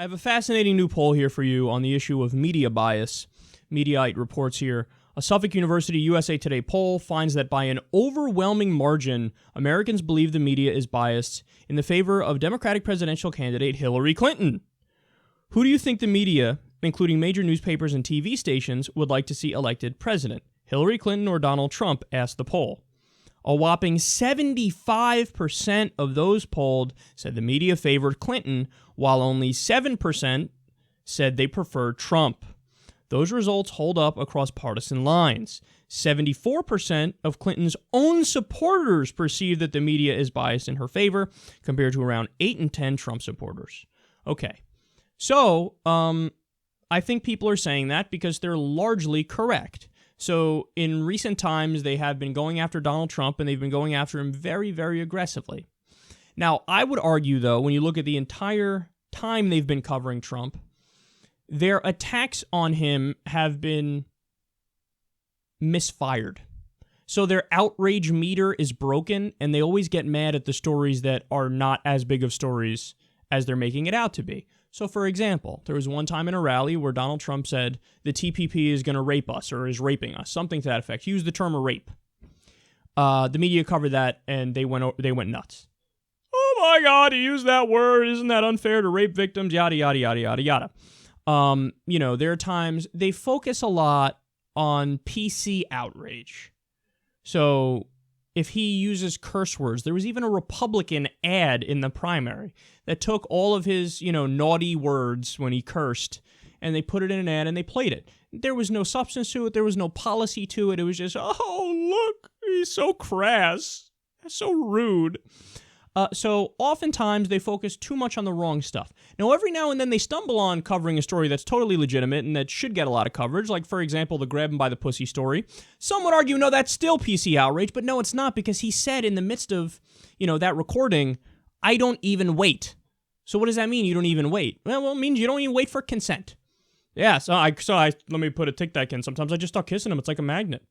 I have a fascinating new poll here for you on the issue of media bias. Mediaite reports here, a Suffolk University USA Today poll finds that by an overwhelming margin, Americans believe the media is biased in the favor of Democratic presidential candidate Hillary Clinton. Who do you think the media, including major newspapers and TV stations, would like to see elected president? Hillary Clinton or Donald Trump, asked the poll. A whopping 75% of those polled said the media favored Clinton, while only 7% said they preferred Trump. Those results hold up across partisan lines. 74% of Clinton's own supporters perceive that the media is biased in her favor, compared to around 8 in 10 Trump supporters. Okay, so I think people are saying that because they're largely correct. So in recent times, they have been going after Donald Trump, and they've been going after him very, very aggressively. Now, I would argue, though, when you look at the entire time they've been covering Trump, their attacks on him have been misfired. So their outrage meter is broken, and they always get mad at the stories that are not as big of stories as they're making it out to be. So, for example, there was one time in a rally where Donald Trump said the TPP is going to rape us or is raping us, something to that effect. He used the term rape. The media covered that, and they went nuts. Oh my God, he used that word. Isn't that unfair to rape victims? Yada, yada, yada, yada, yada. There are times they focus a lot on PC outrage. So if he uses curse words, there was even a Republican ad in the primary that took all of his, naughty words when he cursed, and they put it in an ad and they played it. There was no substance to it. There was no policy to it. It was just, oh, look, he's so crass. That's so rude. So oftentimes they focus too much on the wrong stuff. Now, every now and then they stumble on covering a story that's totally legitimate and that should get a lot of coverage, like, for example, the grab him by the pussy story. Some would argue, no, that's still PC outrage, but no, it's not, because he said in the midst of, that recording, I don't even wait. So what does that mean, you don't even wait? Well, it means you don't even wait for consent. Yeah, so I let me put a tic tac in. Sometimes I just start kissing him. It's like a magnet,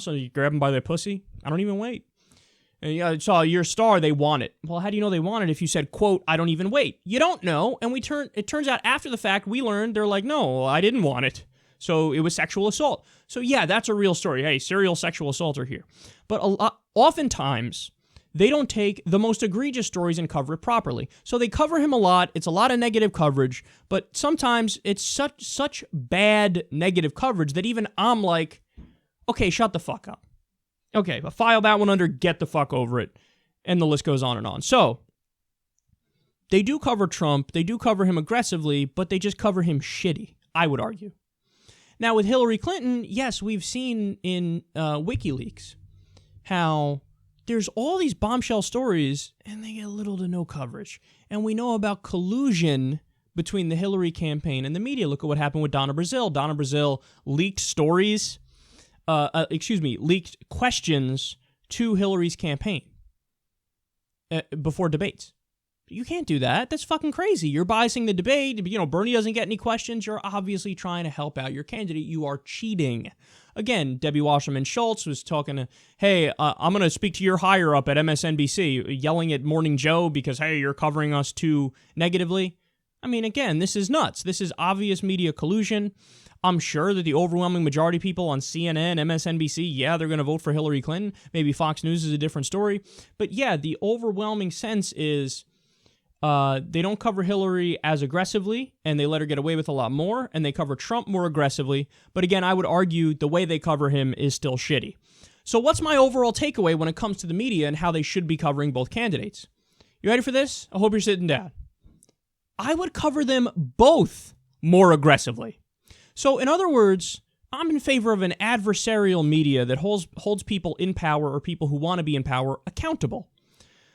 so you grab him by the pussy. I don't even wait. And saw your star, they want it. Well, how do you know they want it if you said, quote, I don't even wait? You don't know, and it turns out after the fact, we learned they're like, no, I didn't want it. So it was sexual assault. So yeah, that's a real story. Hey, serial sexual assaulter here. But oftentimes, they don't take the most egregious stories and cover it properly. So they cover him a lot. It's a lot of negative coverage, but sometimes it's such bad negative coverage that even I'm like, okay, shut the fuck up. Okay, but file that one under get the fuck over it, and the list goes on and on. So, they do cover Trump, they do cover him aggressively, but they just cover him shitty, I would argue. Now, with Hillary Clinton, yes, we've seen in WikiLeaks how there's all these bombshell stories, and they get little to no coverage. And we know about collusion between the Hillary campaign and the media. Look at what happened with Donna Brazile. Donna Brazile leaked stories... leaked questions to Hillary's campaign before debates. You can't do that. That's fucking crazy. You're biasing the debate. Bernie doesn't get any questions. You're obviously trying to help out your candidate. You are cheating. Again, Debbie Wasserman Schultz was talking to, hey, I'm going to speak to your higher up at MSNBC, yelling at Morning Joe because, hey, you're covering us too negatively. I mean, again, this is nuts. This is obvious media collusion. I'm sure that the overwhelming majority of people on CNN, MSNBC, yeah, they're going to vote for Hillary Clinton. Maybe Fox News is a different story. But yeah, the overwhelming sense is they don't cover Hillary as aggressively, and they let her get away with a lot more, and they cover Trump more aggressively. But again, I would argue the way they cover him is still shitty. So what's my overall takeaway when it comes to the media and how they should be covering both candidates? You ready for this? I hope you're sitting down. I would cover them both more aggressively. So, in other words, I'm in favor of an adversarial media that holds people in power or people who want to be in power accountable.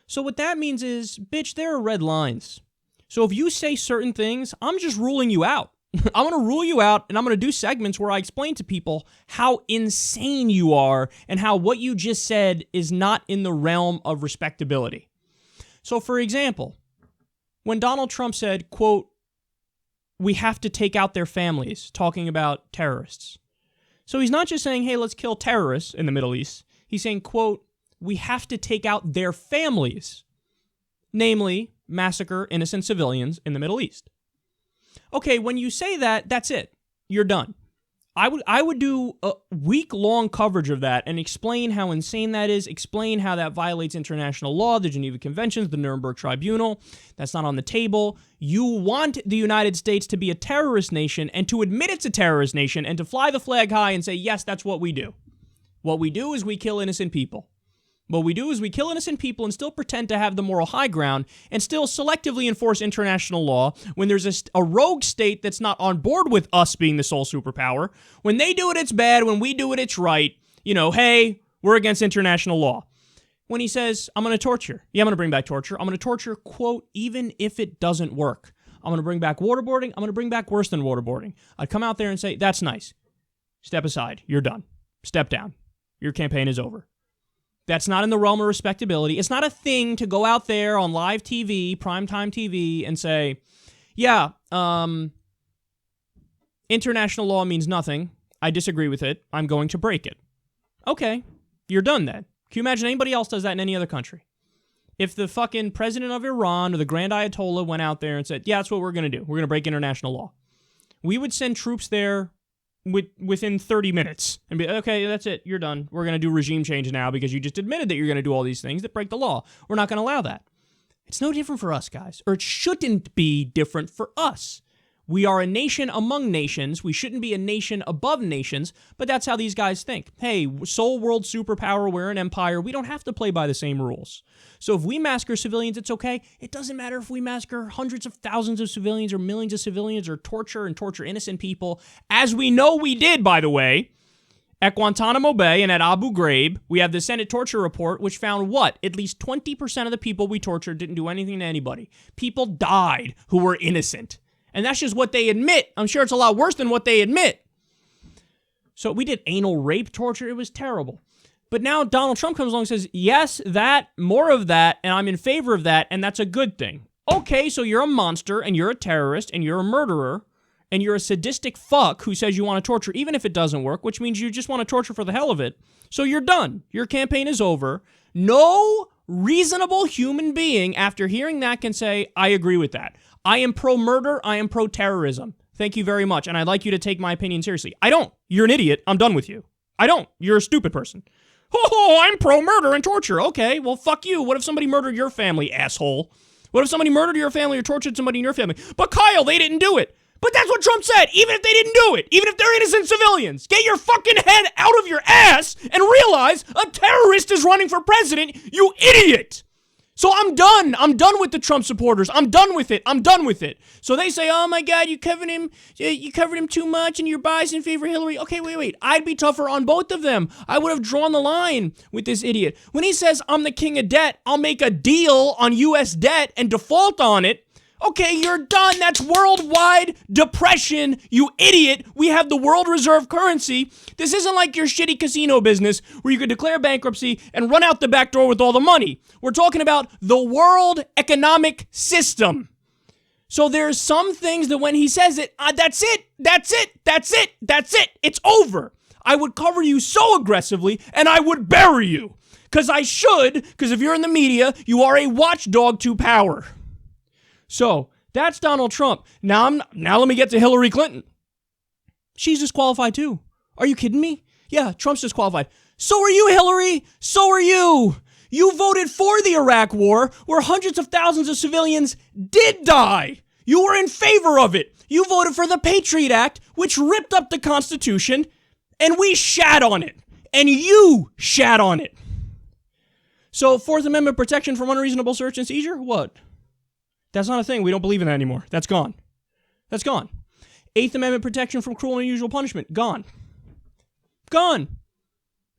So what that means is, bitch, there are red lines. So if you say certain things, I'm just ruling you out. I'm going to rule you out, and I'm going to do segments where I explain to people how insane you are and how what you just said is not in the realm of respectability. So, for example, when Donald Trump said, quote, we have to take out their families, talking about terrorists. So he's not just saying, hey, let's kill terrorists in the Middle East. He's saying, quote, we have to take out their families, namely massacre innocent civilians in the Middle East. Okay, when you say that, that's it. You're done. I would do a week-long coverage of that and explain how insane that is, explain how that violates international law, the Geneva Conventions, the Nuremberg Tribunal. That's not on the table. You want the United States to be a terrorist nation and to admit it's a terrorist nation and to fly the flag high and say, yes, that's what we do. What we do is we kill innocent people. What we do is we kill innocent people and still pretend to have the moral high ground and still selectively enforce international law when there's a rogue state that's not on board with us being the sole superpower. When they do it, it's bad. When we do it, it's right. You know, hey, we're against international law. When he says, I'm going to torture. Yeah, I'm going to bring back torture. I'm going to torture, quote, even if it doesn't work. I'm going to bring back waterboarding. I'm going to bring back worse than waterboarding. I'd come out there and say, that's nice. Step aside. You're done. Step down. Your campaign is over. That's not in the realm of respectability. It's not a thing to go out there on live TV, primetime TV, and say, yeah, international law means nothing. I disagree with it. I'm going to break it. Okay, you're done then. Can you imagine anybody else does that in any other country? If the fucking president of Iran or the Grand Ayatollah went out there and said, yeah, that's what we're going to do. We're going to break international law. We would send troops there within 30 minutes and be, okay, that's it, you're done. We're going to do regime change now because you just admitted that you're going to do all these things that break the law. We're not going to allow that. It's no different for us, guys, or it shouldn't be different for us. We are a nation among nations. We shouldn't be a nation above nations, but that's how these guys think. Hey, sole world superpower, we're an empire. We don't have to play by the same rules. So if we massacre civilians, it's okay. It doesn't matter if we massacre hundreds of thousands of civilians or millions of civilians or torture innocent people, as we know we did, by the way. At Guantanamo Bay and at Abu Ghraib, we have the Senate torture report, which found what? At least 20% of the people we tortured didn't do anything to anybody. People died who were innocent. And that's just what they admit. I'm sure it's a lot worse than what they admit. So we did anal rape torture. It was terrible. But now Donald Trump comes along and says, yes, that, more of that, and I'm in favor of that, and that's a good thing. Okay, so you're a monster, and you're a terrorist, and you're a murderer, and you're a sadistic fuck who says you want to torture even if it doesn't work, which means you just want to torture for the hell of it. So you're done. Your campaign is over. No reasonable human being, after hearing that, can say, I agree with that. I am pro-murder. I am pro-terrorism. Thank you very much, and I'd like you to take my opinion seriously. I don't. You're an idiot. I'm done with you. I don't. You're a stupid person. Oh, I'm pro-murder and torture. Okay, well, fuck you. What if somebody murdered your family, asshole? What if somebody murdered your family or tortured somebody in your family? But Kyle, they didn't do it. But that's what Trump said. Even if they didn't do it, even if they're innocent civilians, get your fucking head out of your ass and realize a terrorist is running for president, you idiot. So I'm done. I'm done with the Trump supporters. I'm done with it. I'm done with it. So they say, oh my God, you covered him too much and you're biased in favor of Hillary. Okay, wait. I'd be tougher on both of them. I would have drawn the line with this idiot. When he says, I'm the king of debt, I'll make a deal on U.S. debt and default on it. Okay, you're done. That's worldwide depression, you idiot. We have the world reserve currency. This isn't like your shitty casino business where you could declare bankruptcy and run out the back door with all the money. We're talking about the world economic system. So there's some things that when he says it, that's it. It's over. I would cover you so aggressively and I would bury you. Because if you're in the media, you are a watchdog to power. So, that's Donald Trump. Now let me get to Hillary Clinton. She's disqualified too. Are you kidding me? Yeah, Trump's disqualified. So are you, Hillary. So are you. You voted for the Iraq War, where hundreds of thousands of civilians did die. You were in favor of it. You voted for the Patriot Act, which ripped up the Constitution, and we shat on it. And you shat on it. So, Fourth Amendment protection from unreasonable search and seizure? What? That's not a thing. We don't believe in that anymore. That's gone. That's gone. Eighth Amendment protection from cruel and unusual punishment. Gone. Gone.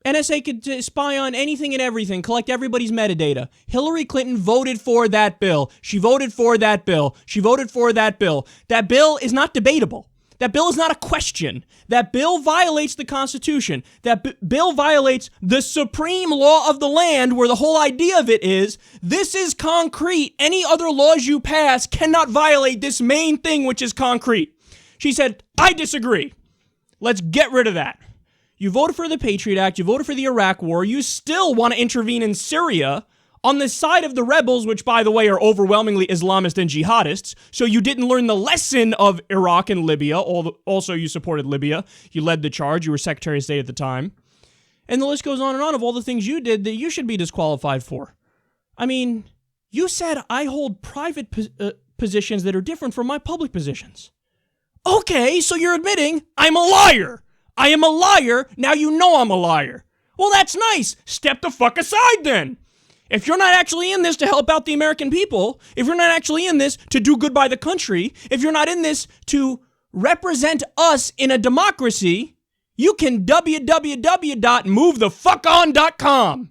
NSA could spy on anything and everything, collect everybody's metadata. Hillary Clinton voted for that bill. She voted for that bill. She voted for that bill. That bill is not debatable. That bill is not a question. That bill violates the Constitution. That bill violates the supreme law of the land, where the whole idea of it is, this is concrete. Any other laws you pass cannot violate this main thing, which is concrete. She said, I disagree. Let's get rid of that. You voted for the Patriot Act. You voted for the Iraq War. You still want to intervene in Syria on the side of the rebels, which, by the way, are overwhelmingly Islamist and jihadists. So you didn't learn the lesson of Iraq and Libya. Also, you supported Libya. You led the charge. You were Secretary of State at the time. And the list goes on and on of all the things you did that you should be disqualified for. I mean, you said I hold private positions that are different from my public positions. Okay, so you're admitting I'm a liar. I am a liar. Now you know I'm a liar. Well, that's nice. Step the fuck aside then. If you're not actually in this to help out the American people, if you're not actually in this to do good by the country, if you're not in this to represent us in a democracy, you can www.movethefuckon.com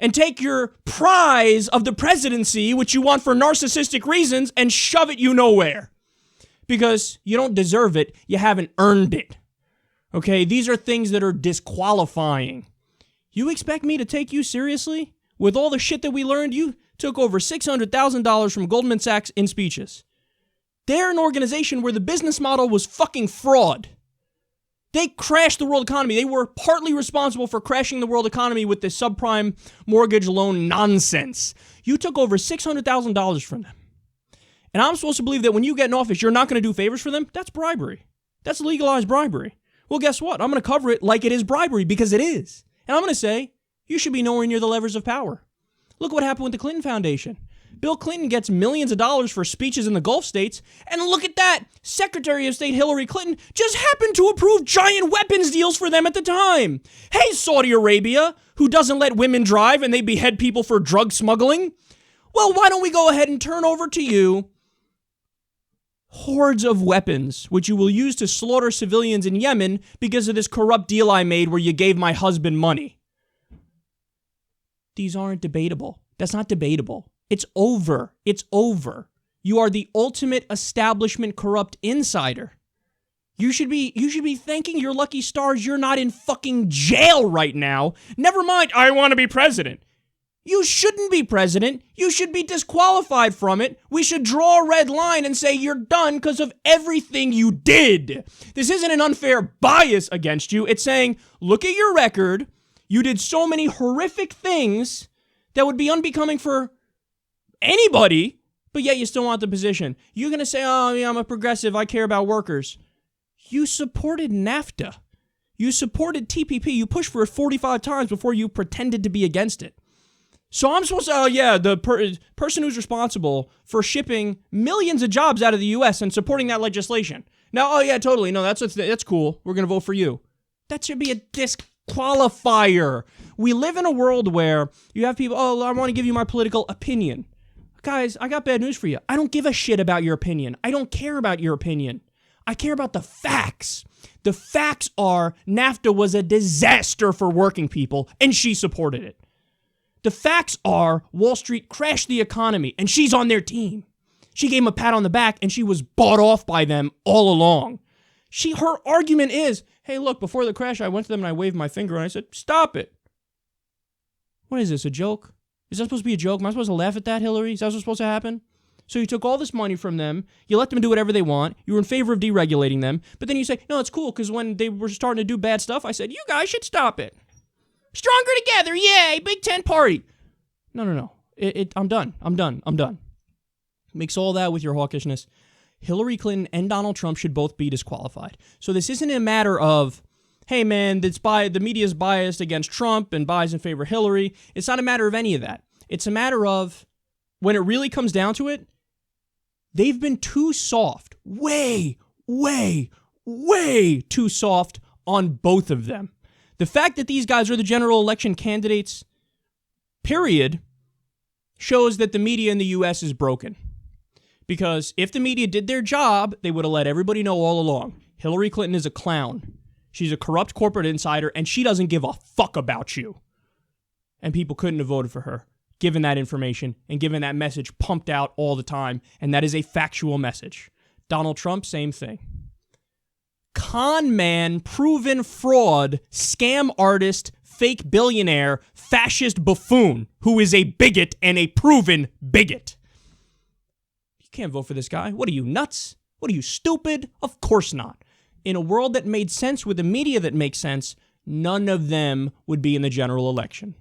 and take your prize of the presidency, which you want for narcissistic reasons, and shove it you nowhere. Because you don't deserve it. You haven't earned it. Okay, these are things that are disqualifying. You expect me to take you seriously? With all the shit that we learned, you took over $600,000 from Goldman Sachs in speeches. They're an organization where the business model was fucking fraud. They crashed the world economy. They were partly responsible for crashing the world economy with this subprime mortgage loan nonsense. You took over $600,000 from them. And I'm supposed to believe that when you get in office, you're not going to do favors for them? That's bribery. That's legalized bribery. Well, guess what? I'm going to cover it like it is bribery, because it is. And I'm going to say, you should be nowhere near the levers of power. Look what happened with the Clinton Foundation. Bill Clinton gets millions of dollars for speeches in the Gulf states, and look at that. Secretary of State Hillary Clinton just happened to approve giant weapons deals for them at the time. Hey, Saudi Arabia, who doesn't let women drive and they behead people for drug smuggling. Well, why don't we go ahead and turn over to you hordes of weapons, which you will use to slaughter civilians in Yemen because of this corrupt deal I made where you gave my husband money. These aren't debatable. That's not debatable. It's over. It's over. You are the ultimate establishment corrupt insider. You should be thanking your lucky stars you're not in fucking jail right now. Never mind, I want to be president. You shouldn't be president. You should be disqualified from it. We should draw a red line and say you're done because of everything you did. This isn't an unfair bias against you. It's saying, look at your record. You did so many horrific things that would be unbecoming for anybody, but yet you still want the position. You're going to say, oh, yeah, I'm a progressive. I care about workers. You supported NAFTA. You supported TPP. You pushed for it 45 times before you pretended to be against it. So I'm supposed to, oh yeah, the person who's responsible for shipping millions of jobs out of the U.S. and supporting that legislation. Now, oh yeah, totally. No, that's cool. We're going to vote for you. That should be a disqualifier. We live in a world where you have people, oh, I want to give you my political opinion. Guys, I got bad news for you. I don't give a shit about your opinion. I don't care about your opinion. I care about the facts. The facts are NAFTA was a disaster for working people, and she supported it. The facts are Wall Street crashed the economy, and she's on their team. She gave him a pat on the back, and she was bought off by them all along. Her argument is, hey, look, before the crash, I went to them and I waved my finger, and I said, stop it. What is this, a joke? Is that supposed to be a joke? Am I supposed to laugh at that, Hillary? Is that what's supposed to happen? So you took all this money from them, you let them do whatever they want, you were in favor of deregulating them, but then you say, no, it's cool, because when they were starting to do bad stuff, I said, you guys should stop it. Stronger together, yay, Big Ten party. No. I'm done. Mix all that with your hawkishness. Hillary Clinton and Donald Trump should both be disqualified. So this isn't a matter of, hey man, the media is biased against Trump and biased in favor of Hillary. It's not a matter of any of that. It's a matter of, when it really comes down to it, they've been too soft. Way too soft on both of them. The fact that these guys are the general election candidates, period, shows that the media in the U.S. is broken. Because if the media did their job, they would have let everybody know all along. Hillary Clinton is a clown. She's a corrupt corporate insider, and she doesn't give a fuck about you. And people couldn't have voted for her, given that information and given that message pumped out all the time. And that is a factual message. Donald Trump, same thing. Con man, proven fraud, scam artist, fake billionaire, fascist buffoon, who is a bigot and a proven bigot. You can't vote for this guy. What are you, nuts? What are you, stupid? Of course not. In a world that made sense with the media that makes sense, none of them would be in the general election.